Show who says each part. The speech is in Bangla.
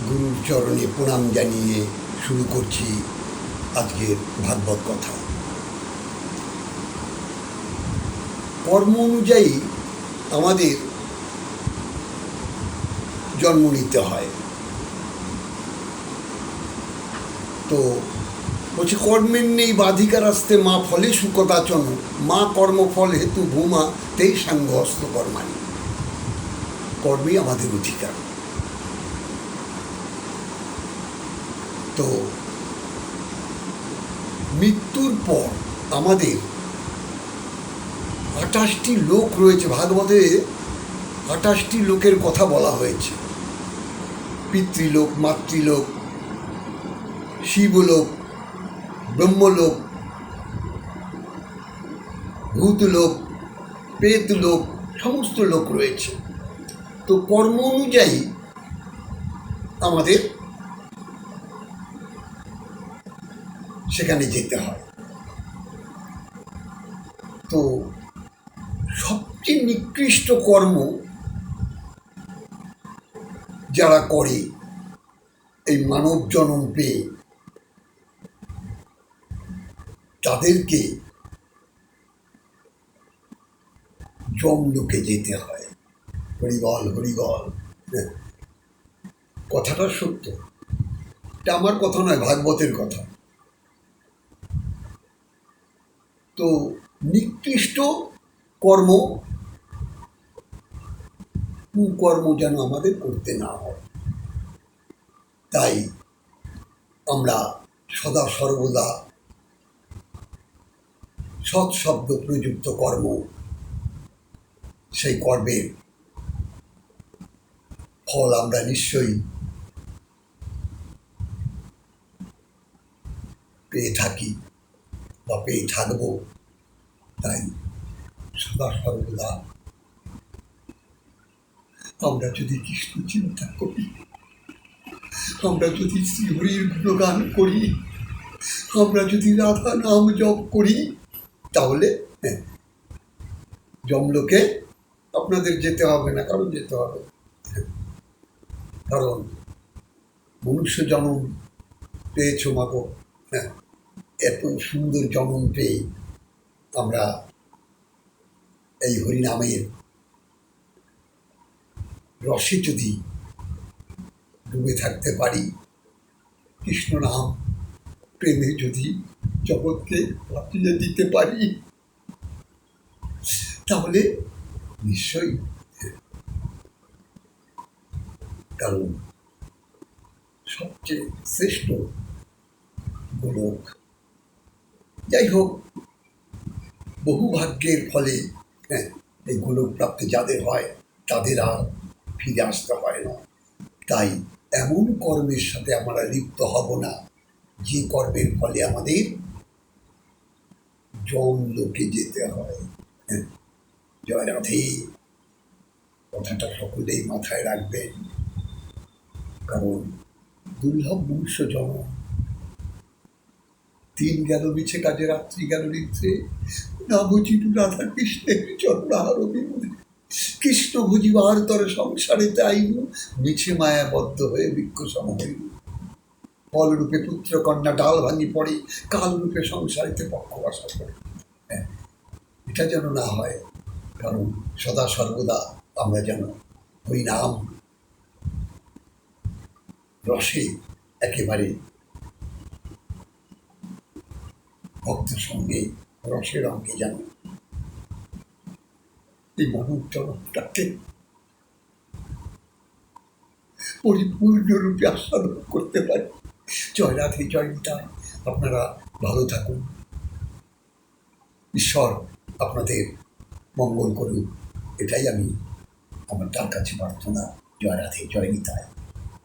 Speaker 1: গুরুর চরণে প্রণাম জানিয়ে শুরু করছি আজকের ভাগবত কথা। কর্ম অনুযায়ী আমাদের জন্ম নিতে হয়। তো বলছি, কর্মের নেই বাধিকার আসতে মা ফলে সুকতাচন, মা কর্মফল হেতু ভূমা তেই সাঙ্গ হস্ত কর্মানি। কর্মই আমাদের অধিকার। তো মৃত্যুর পর আমাদের 28টি লোক রয়েছে। ভাগবতে 28টি লোকের কথা বলা হয়েছে। পিতৃলোক, মাতৃলোক, শিবলোক, ব্রহ্মলোক, ভূতলোক, প্রেতলোক, সমস্ত লোক রয়েছে। তো কর্ম অনুযায়ী আমাদের সেখানে যেতে হয়। তো সবচেয়ে নিকৃষ্ট কর্ম যারা করে এই মানব জন্ম পেয়ে, তাদেরকে যমলোকে যেতে হয়। হরিবল হরিবল। কথাটা সত্য, এটা আমার কথা নয়, ভাগবতের কথা। তো নিকৃষ্ট কর্ম, কুকর্ম যেন আমাদের করতে না হয়, তাই আমরা সদা সর্বদা সৎ শব্দ প্রযুক্ত কর্ম, সেই কর্মের ফল আমরা নিশ্চয়ই পেয়ে থাকি বা পেয়ে থাকব। তাই সদা সর্বদা আমরা যদি কৃষ্ণ চিন্তা করি, আমরা যদি শ্রীহরির গুণগান করি, আমরা যদি রাধা নাম জপ করি, তাহলে যমলোকে আপনাদের যেতে হবে না। কারণ যেতে হবে, কারণ মনুষ্য জন্ম পেয়েছ মাগো। এত সুন্দর জন্ম পেয়ে আমরা এই হরিনামের রসে যদি ডুবে থাকতে পারি, কৃষ্ণ নাম প্রেমে যদি জগৎকে ভাসিয়ে দিতে পারি, তাহলে নিশ্চয়ই, কারণ সবচেয়ে শ্রেষ্ঠ গোলক। যাই হোক, বহু ভাগ্যের ফলে এই গোলক প্রাপ্তি যাদের হয়, তাদের আর ফিরে আসতে হয় না। তাই এমন কর্মের সাথে আমরা লিপ্ত হব না যে কর্মের ফলে আমাদের যমলোকে যেতে হয়। জয় রাধে। কথাটা সকলেই মাথায় রাখবেন, কারণ দুর্লভ মনুষ্য জন্ম। দিন গেল মিছে কাজে, রাত্রি গেল নিদ্রে, না বুঝিনু রাধা কৃষ্ণের চরণার বিন্দে। কৃষ্ণ বুঝিবার তরে সংসারে তাইনু, মিছে মায়াবদ্ধ হয়ে বৃক্ষ সমহীন। ফলরূপে পুত্র কন্যা ডাল ভাঙি পড়ে, কালরূপে সংসারিতে পক্ষবাসা করে। এটা যেন না হয়, কারণ সদা সর্বদা আমরা যেন ওই নাম রসে একেবারে ভক্তের সঙ্গে রসের অঙ্গে যেন এই মানব জগৎটাকে পরিপূর্ণরূপে আস্বাদন করতে পারি। জয় রাধে, জয় নিতাই। আপনারা ভালো থাকুন। ঈশ্বর আপনাদের মঙ্গল করুন, এটাই আমি আমার তার কাছে প্রার্থনা। জয় রাধে, জয় নিতাই।